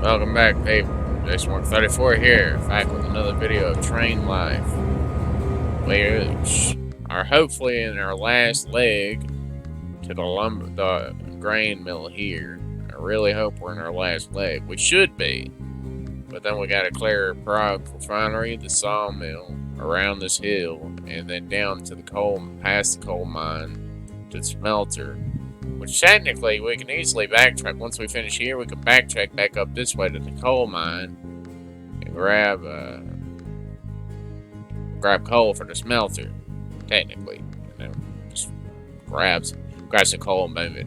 Welcome back, people. Jason134 here, back with another video of train life. We are hopefully in our last leg to the grain mill here. I really hope we're in our last leg. We should be, but then we gotta clear Prague refinery, the sawmill, around this hill, and then down to the past the coal mine, to the smelter. Which technically we can easily backtrack. Once we finish here, we can backtrack back up this way to the coal mine and grab coal for the smelter. Technically, just grab some coal and move it,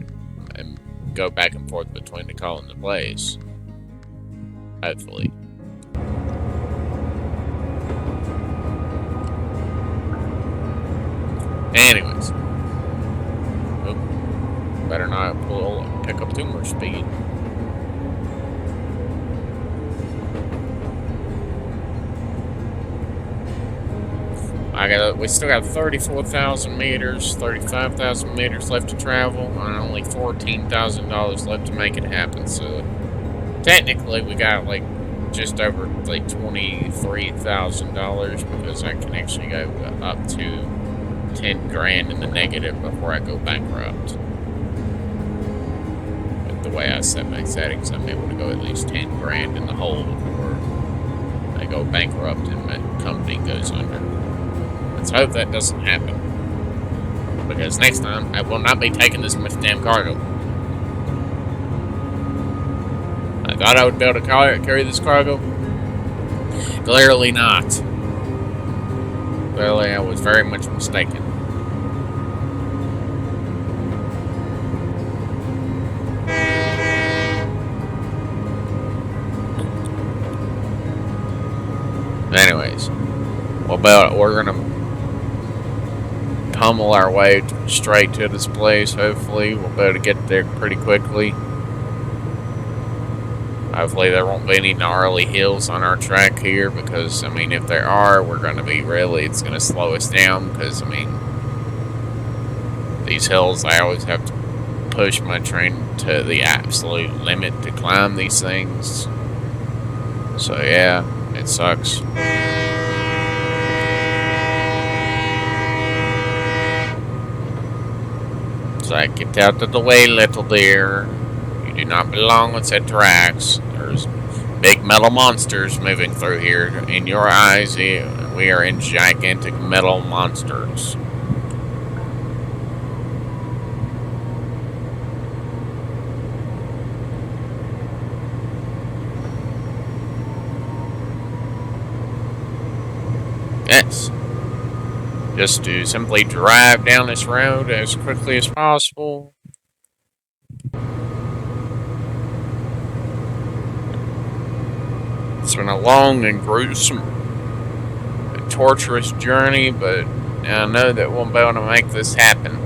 and go back and forth between the coal and the place. Hopefully. Anyways. Better not pick up too much speed. We still got 34,000 meters, 35,000 meters left to travel, and only $14,000 left to make it happen. So technically, we got like just over like $23,000 because I can actually go up to 10 grand in the negative before I go bankrupt. The way I set my settings, I'm able to go at least 10 grand in the hole before I go bankrupt and my company goes under. Let's hope that doesn't happen, because next time I will not be taking this much damn cargo. I thought I would be able to carry this cargo. Clearly not. Clearly I was very much mistaken. Anyways, we're gonna pummel our way straight to this place. Hopefully, we'll be able to get there pretty quickly. Hopefully, there won't be any gnarly hills on our track here, because, I mean, if there are, it's gonna slow us down, because, I mean, these hills, I always have to push my train to the absolute limit to climb these things. So, yeah. It sucks. It's like, get out of the way, little dear. You do not belong on said tracks. There's big metal monsters moving through here. In your eyes, we are in gigantic metal monsters. Yes. Just to simply drive down this road as quickly as possible. It's been a long and gruesome and torturous journey, but I know that we'll be able to make this happen.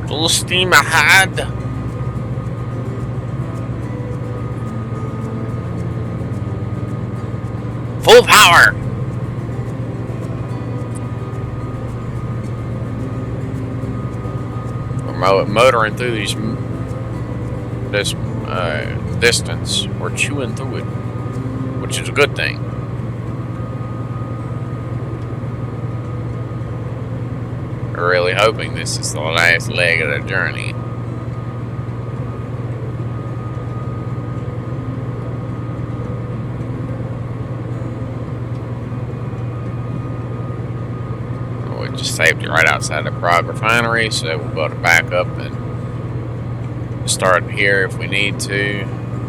Full steam ahead. Full power! We're motoring through this distance. We're chewing through it, which is a good thing. We're really hoping this is the last leg of the journey. We just saved it right outside the Prague refinery, so we'll be able to back up and start here if we need to.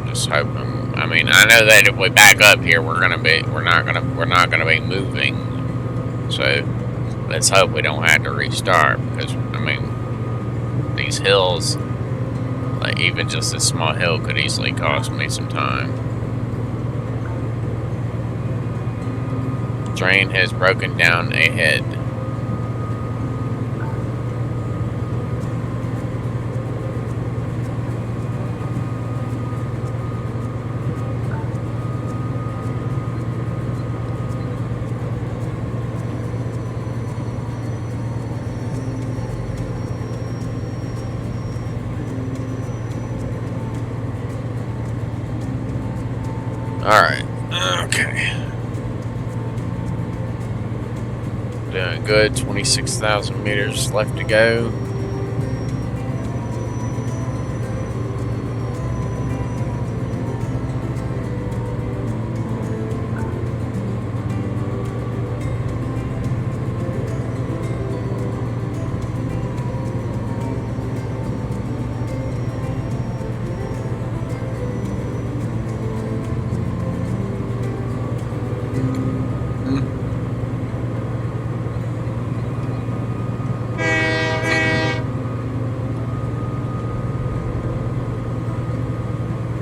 Just hoping. I mean, I know that if we back up here, we're not gonna be moving. So let's hope we don't have to restart, because I mean, these hills, like even just this small hill, could easily cost me some time. Train has broken down ahead. Alright, okay. Doing good, 26,000 meters left to go.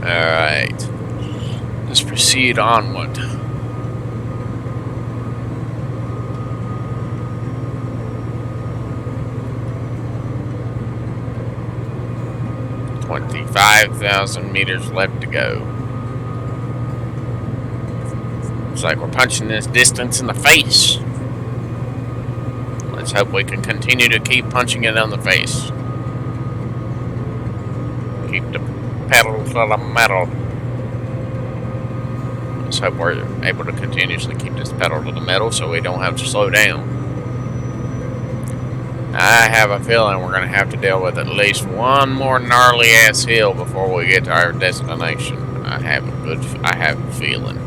Alright. Let's proceed onward. $25,000 meters left to go. It's like we're punching this distance in the face. Let's hope we can continue to keep punching it in the face. Keep the pedal to the metal. Let's hope we're able to continuously keep this pedal to the metal so we don't have to slow down. I have a feeling we're going to have to deal with at least one more gnarly ass hill before we get to our destination. I have a feeling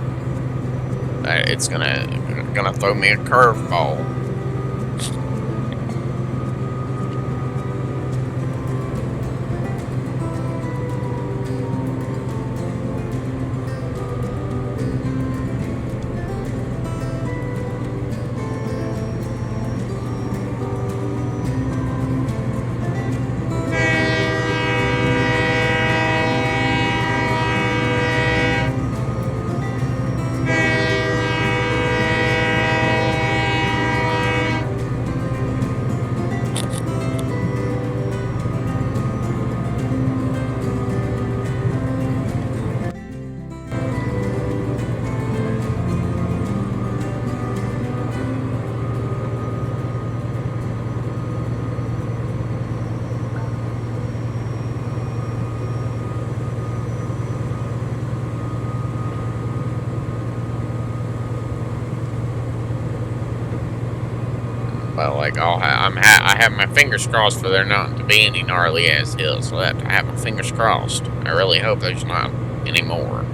that it's gonna throw me a curveball. Well, like I have my fingers crossed for there not to be any gnarly ass hills. So I have my fingers crossed. I really hope there's not any more.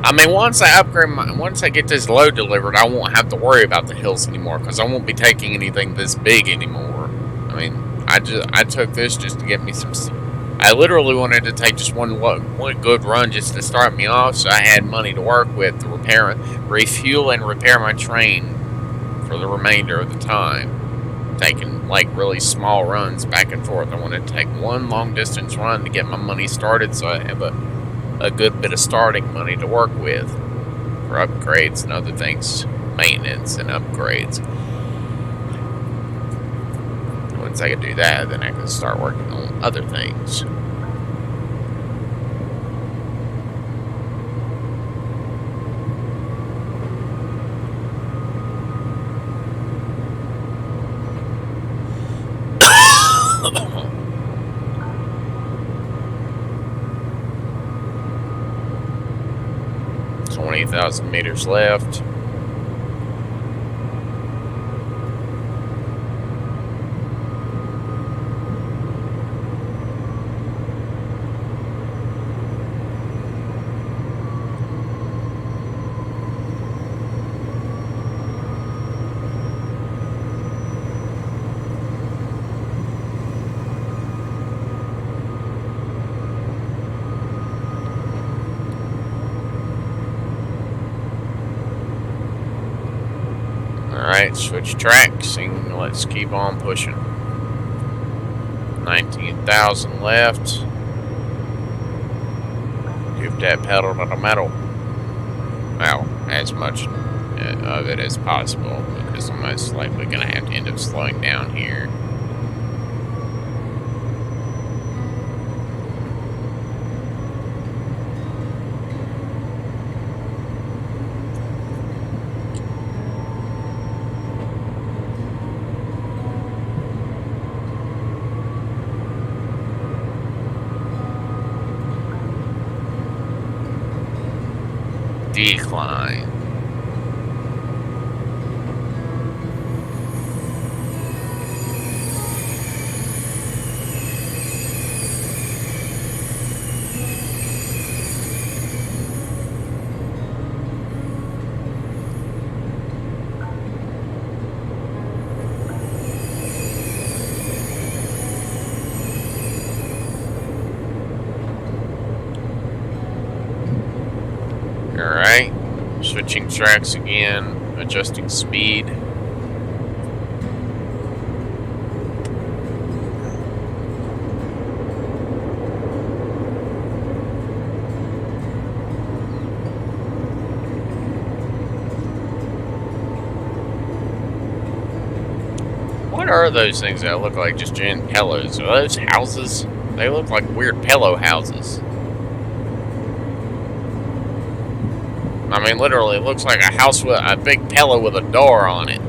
I mean, once I get this load delivered, I won't have to worry about the hills anymore because I won't be taking anything this big anymore. I mean, I took this just to get me some. I literally wanted to take just one good run just to start me off, so I had money to work with to refuel and repair my train for the remainder of the time. Taking like really small runs back and forth. I wanted to take one long distance run to get my money started, so I have a good bit of starting money to work with for upgrades and other things, maintenance and upgrades. Once I could do that, then I could start working on other things. 2,000 meters left. Alright, switch tracks and let's keep on pushing. 19,000 left. Give that pedal to the metal. Well, as much of it as possible, because I'm most likely going to have to end up slowing down here. Decline. Alright. Switching tracks again, adjusting speed. What are those things that look like just giant pillows? Are those houses? They look like weird pillow houses. I mean, literally, it looks like a house with a big pillow with a door on it.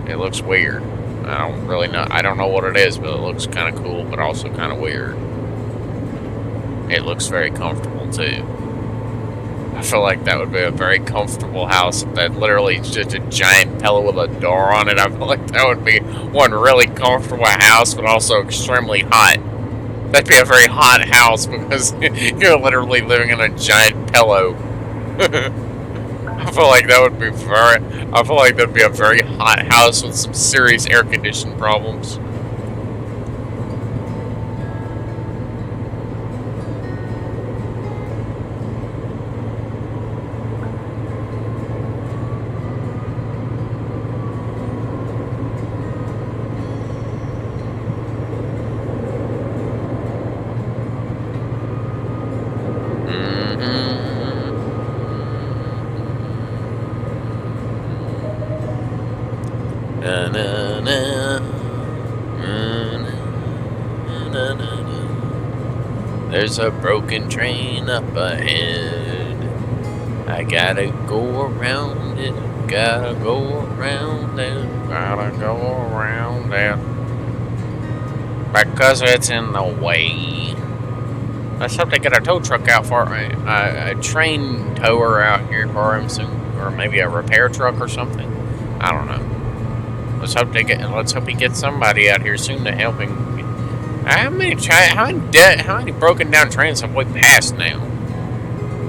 It looks weird. I don't really know. I don't know what it is, but it looks kind of cool, but also kind of weird. It looks very comfortable, too. I feel like that would be a very comfortable house if that literally is just a giant pillow with a door on it. I feel like that would be one really comfortable house, but also extremely hot. That'd be a very hot house because you're literally living in a giant pillow. I feel like that would be I feel like that'd be a very hot house with some serious air conditioning problems. There's a broken train up ahead. I gotta go around it. Gotta go around it. Gotta go around it. Because it's in the way. Let's hope they get a tow truck out for a train tower out here for him soon, or maybe a repair truck or something. I don't know. Let's hope he gets somebody out here soon to help him. How many broken down trains have we passed now?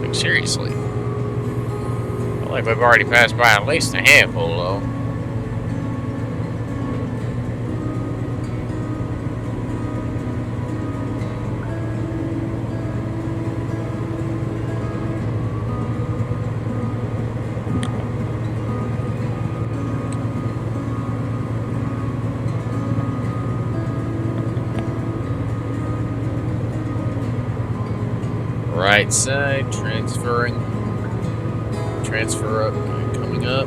Like, seriously. I feel like we've already passed by at least a handful, though. Right side, transfer up, coming up.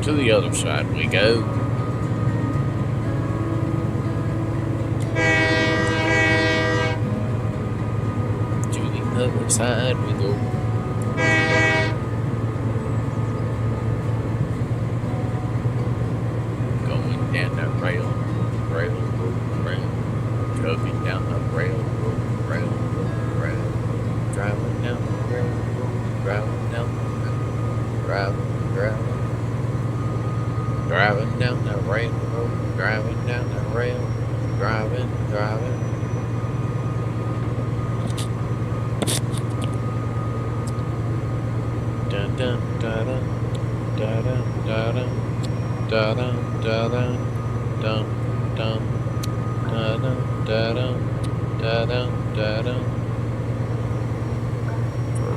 To the other side we go. To the other side we go. Going down that rail. da dum da dum dum dum da dum da dum da dum da dum.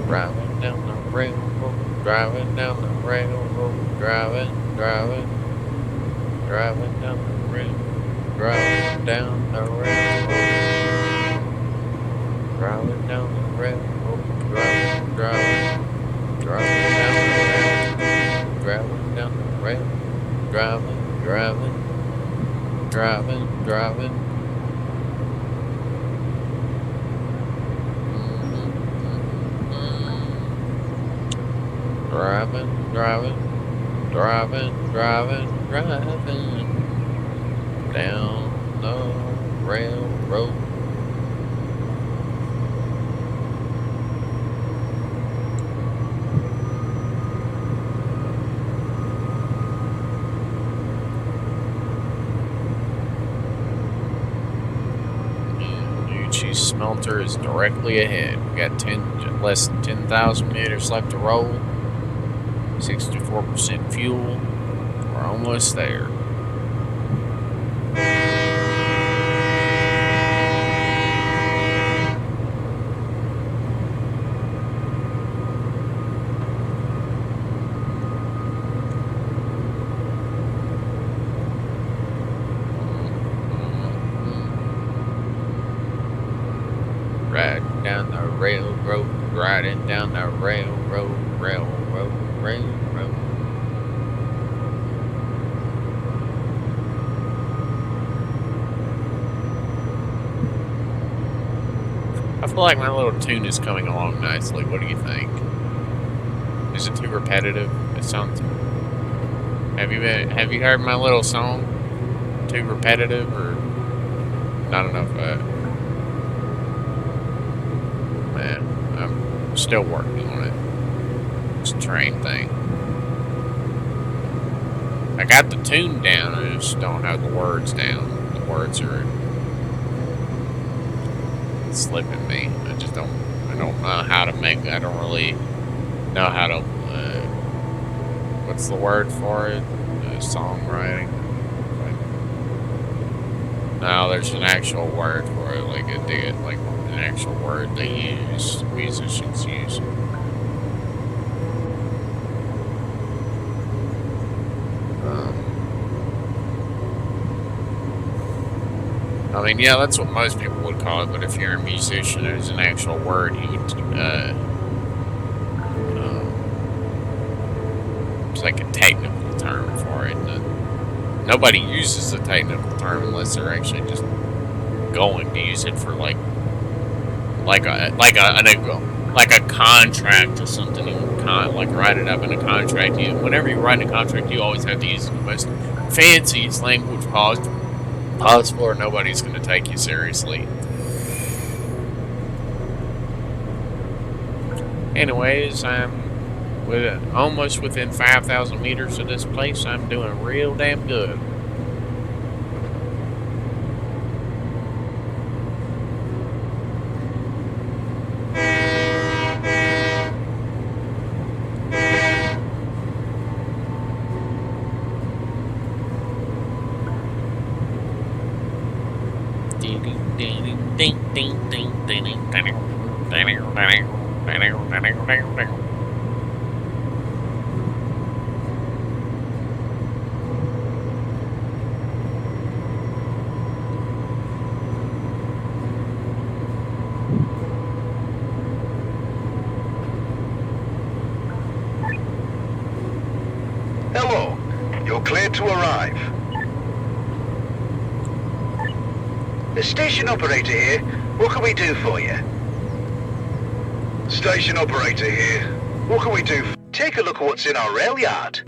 Driving down the railroad, driving down the railroad, driving down the railroad, driving down the railroad, driving down the railroad, driving down the railroad, driving. Driving down the railroad. Cheese smelter is directly ahead. We got less than 10,000 meters left to roll. 64% fuel. We're almost there. Riding down the railroad, riding down the railroad. I feel like my little tune is coming along nicely. What do you think? Is it too repetitive? It sounds. Have you heard my little song? Too repetitive or not enough? Man, I'm still working on it. It's a train thing. I got the tune down. I just don't have the words down. The words are slipping me. I don't know how to make. I don't really know how to. What's the word for it? Songwriting. No, there's an actual word for it. Like an actual word they use. Musicians use. I mean, yeah, that's what most people would call it, but if you're a musician, there's an actual word you would, it's like a technical term for it. Nobody uses the technical term unless they're actually just going to use it for like a contract or something. You like write it up in a contract. Whenever you write a contract, you always have to use the most fanciest language possible, or nobody's going to take you seriously. Anyways, I'm almost within 5,000 meters of this place. I'm doing real damn good. Hello, you're cleared to arrive. The station operator here. What can we do for you? Station operator here. What can we do? Take a look at what's in our rail yard.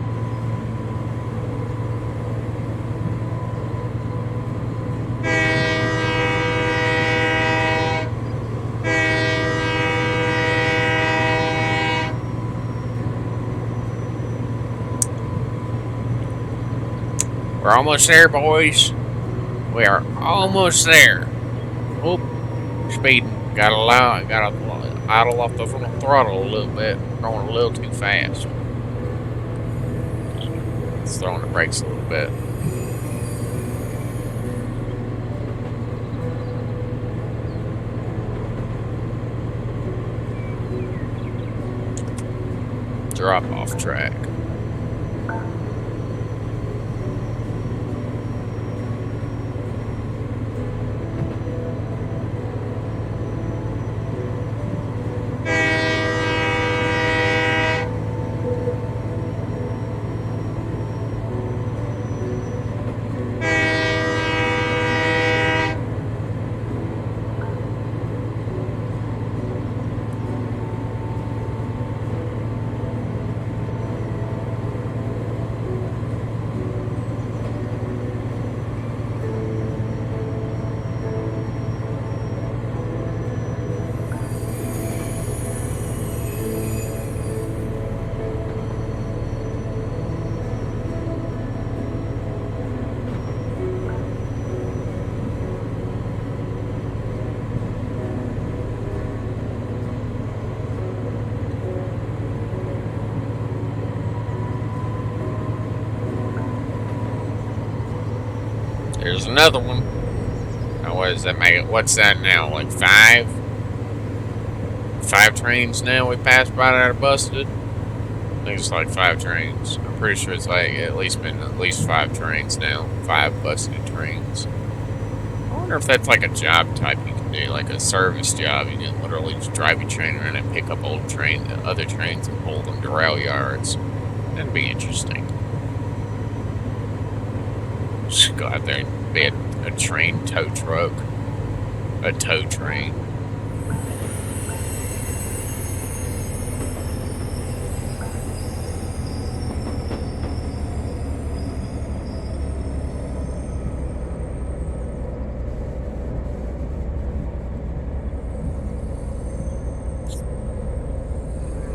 We're almost there, boys. We are almost there. Oop, speeding. Gotta idle off the throttle a little bit. Going a little too fast. throwing the brakes a little bit. Drop off track. There's another one. Now, what does that make it? What's that now? Like five? 5 trains now we passed by that are busted? I think it's like 5 trains. I'm pretty sure it's like at least been at least 5 trains now. 5 busted trains. I wonder if that's like a job type you can do, like a service job. You can literally just drive your train around and pick up other trains and pull them to rail yards. That'd be interesting. Just go out there and be a train tow truck. A tow train.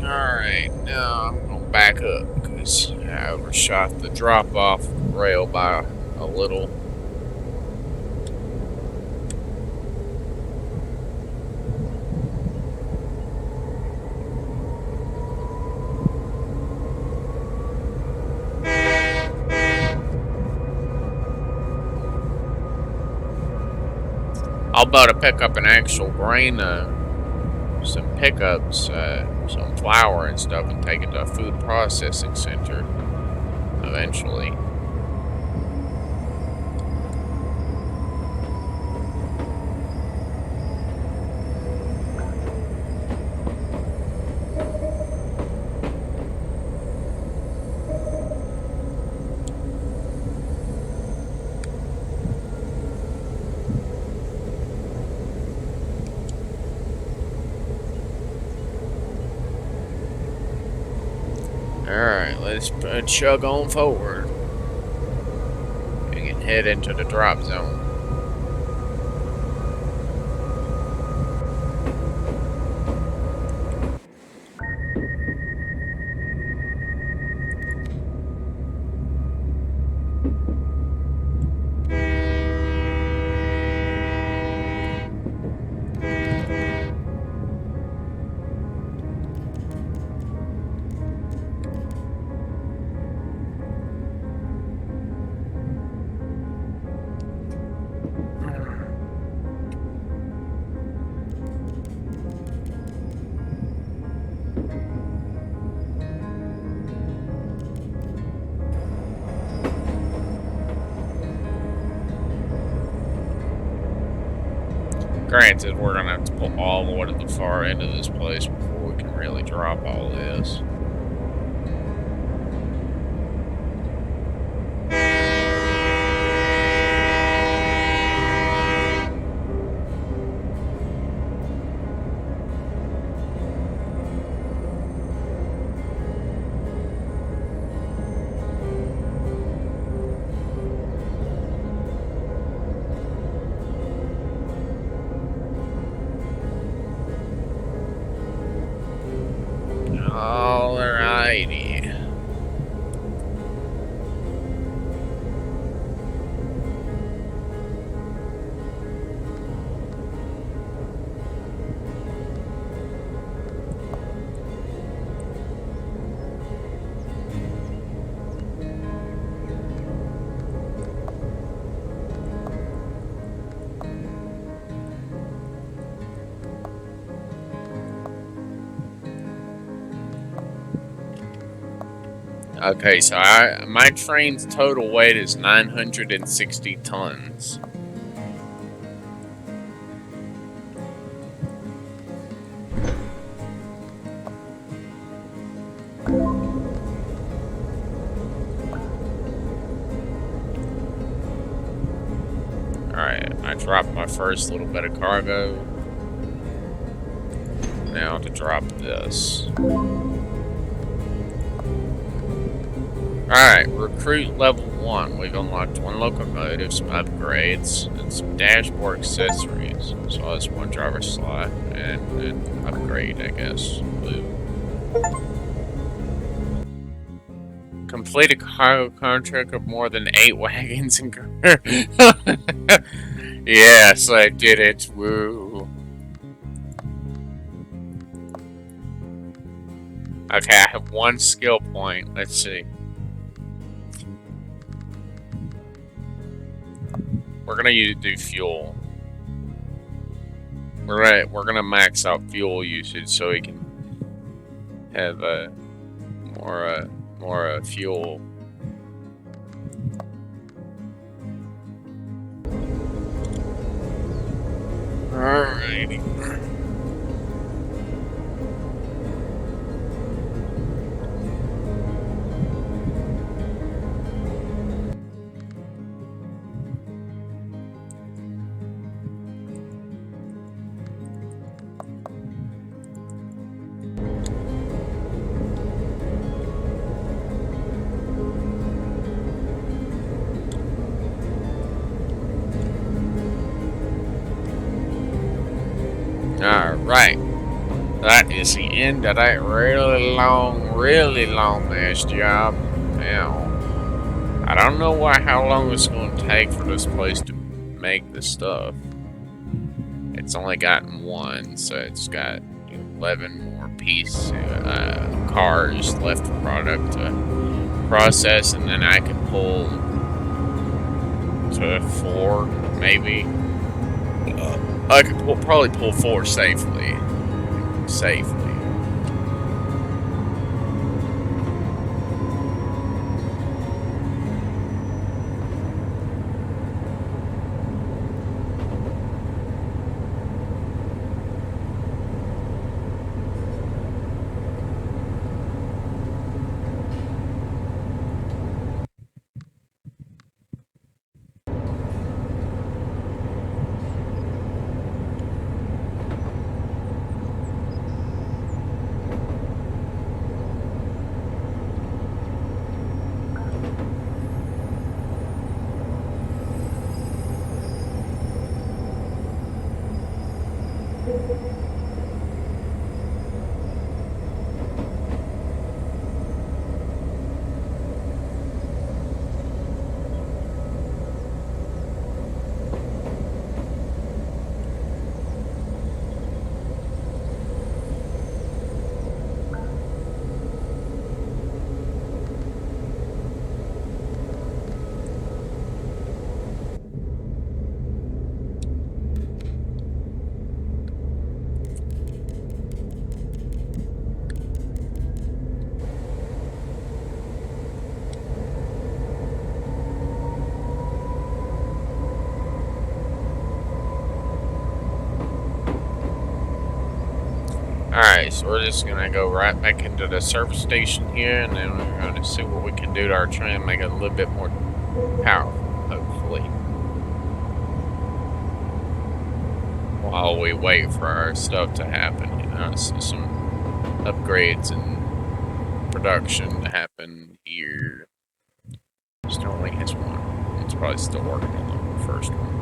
Alright, now I'm going to back up because I overshot the drop off rail by a little. I'll about to pick up an actual grain, some pickups, some flour and stuff, and take it to a food processing center eventually. Alright, let's chug on forward. We can head into the drop zone. Granted, we're gonna have to pull all the way to the far end of this place before we can really drop all this. Alrighty. Okay, so my train's total weight is 960 tons. Alright, I dropped my first little bit of cargo. Now to drop this. Alright, recruit level 1. We've unlocked 1 locomotive, some upgrades, and some dashboard accessories. So that's 1 driver slot, and an upgrade, I guess. Blue. Complete a cargo contract of more than 8 wagons and yes, I did it. Woo. Okay, I have 1 skill point. Let's see. We're gonna do fuel. We're gonna max out fuel usage so we can have more fuel. Alrighty. Alright. That is the end of that really long ass job. Now, I don't know how long it's going to take for this place to make the stuff. It's only gotten 1, so it's got 11 more cars left for product to process, and then I can pull to 4, maybe. I could probably pull 4 safely. Alright, so we're just gonna go right back into the service station here, and then we're gonna see what we can do to our train, make it a little bit more powerful, hopefully. While we wait for our stuff to happen, so some upgrades and production to happen here. Still only has 1. It's probably still working on the first one.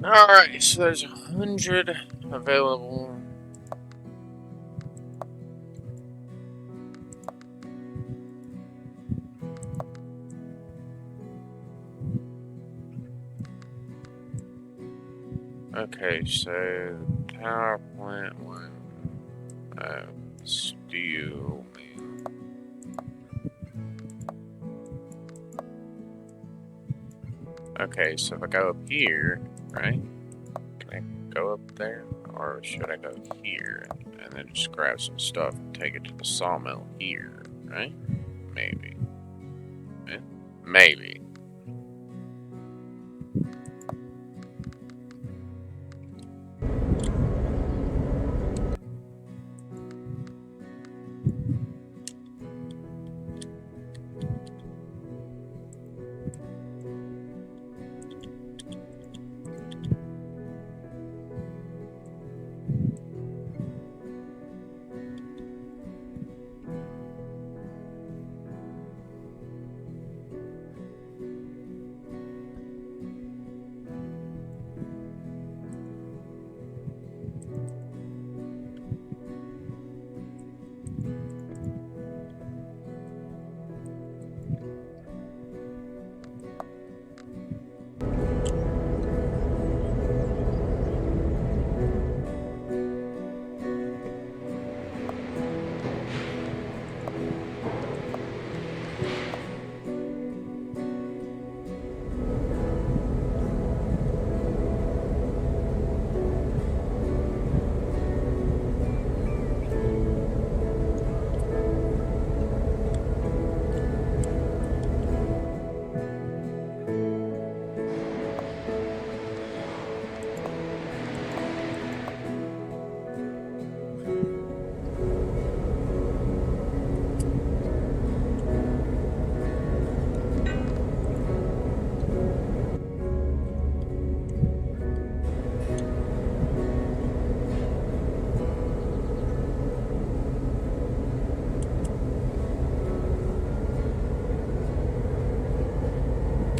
Alright, so there's 100 available. Okay, so power plant one, steel. Okay, so if I go up here, right? Can I go up there? Or should I go here and then just grab some stuff and take it to the sawmill here, right? Maybe. Eh? Maybe.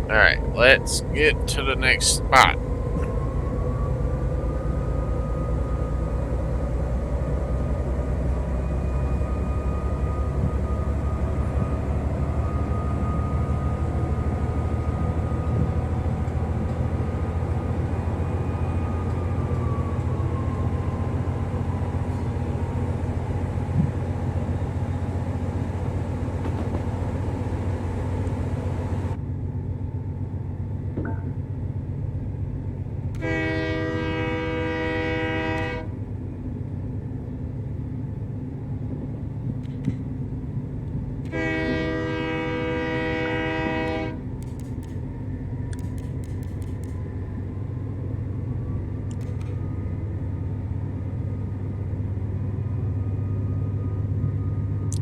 Alright, let's get to the next spot.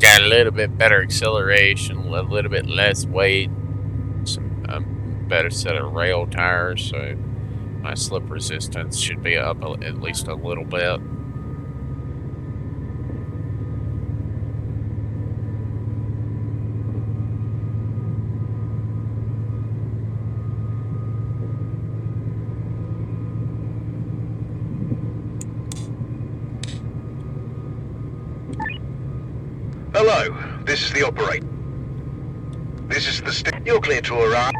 Got a little bit better acceleration, a little bit less weight, some better set of rail tires, so my slip resistance should be up at least a little bit. Hello, this is the operator. This is the You're clear to arrive.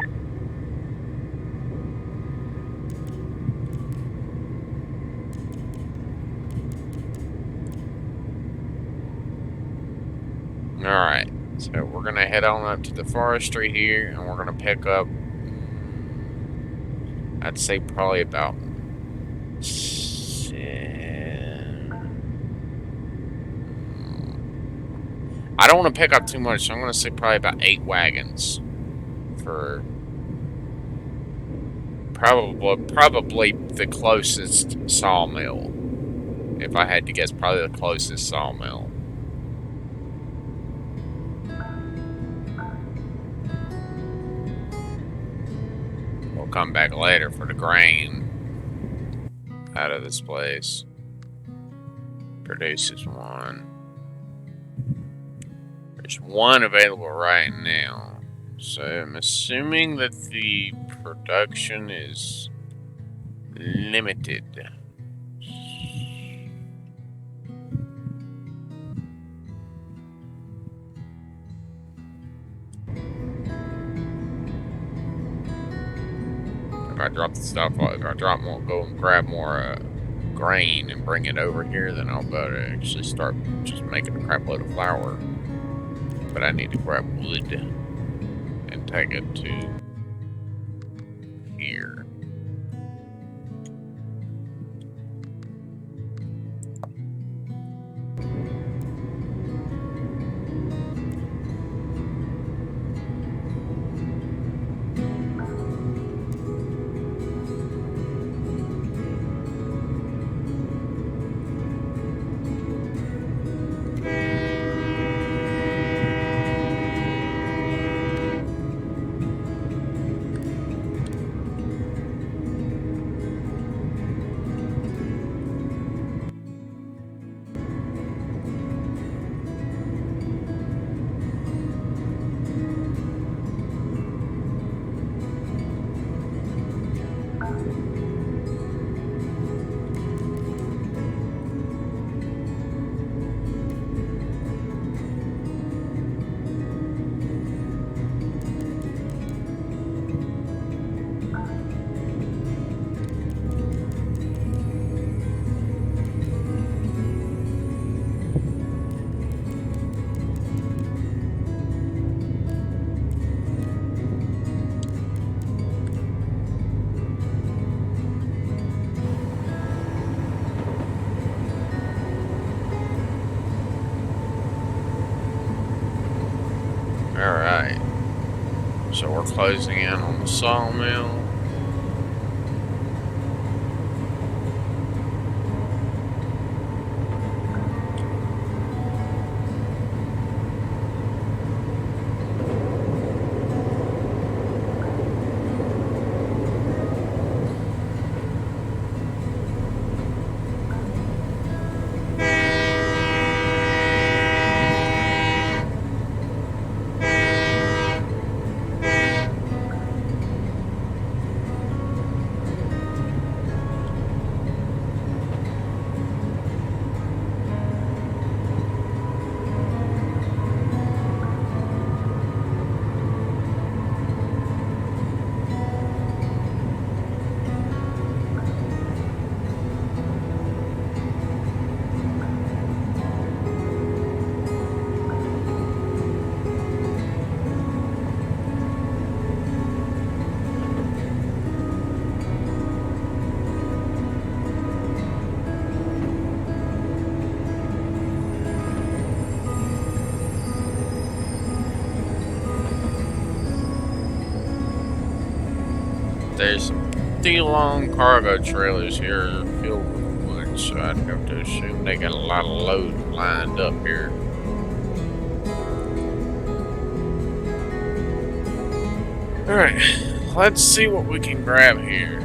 Alright, so we're gonna head on up to the forestry here, and we're gonna pick up, I'd say probably about I don't want to pick up too much, so I'm gonna say probably about 8 wagons for probably the closest sawmill. If I had to guess, probably the closest sawmill. We'll come back later for the grain out of this place. Produces 1. There's 1 available right now. So I'm assuming that the production is Limited. If I drop the stuff, if I drop more, go and grab more grain and bring it over here, then I'll be able to actually start just making a crap load of flour. But I need to grab wood and take it to here. Alright. So we're closing in on the sawmill. There's some pretty long cargo trailers here filled with wood, so I'd have to assume they got a lot of load lined up here. Alright, let's see what we can grab here.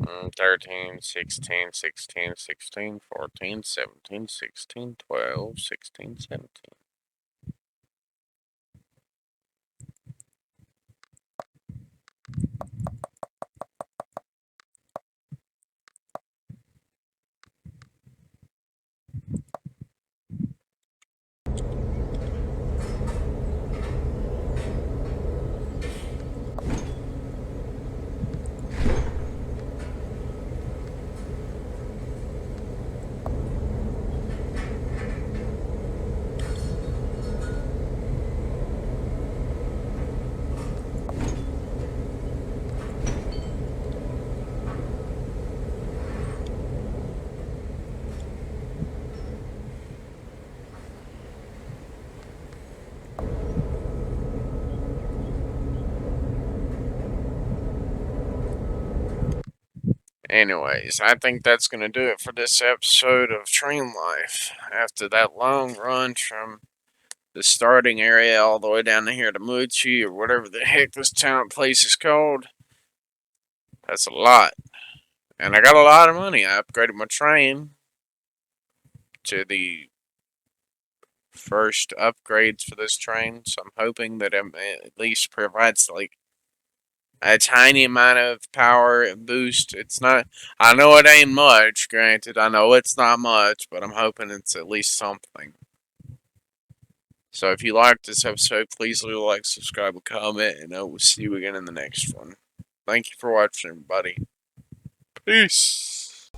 Mm, 13, 16, 16, 16, 14, 17, 16, 12, 16, 17. Anyways, I think that's going to do it for this episode of Train Life. After that long run from the starting area all the way down to here to Muchi or whatever the heck this town place is called, that's a lot. And I got a lot of money. I upgraded my train to the first upgrades for this train, so I'm hoping that it at least provides like a tiny amount of power and boost. It's not, I know it ain't much, granted, I know it's not much, but I'm hoping it's at least something. So if you liked this episode, please leave a like, subscribe, and comment, and I will see you again in the next one. Thank you for watching, everybody. Peace.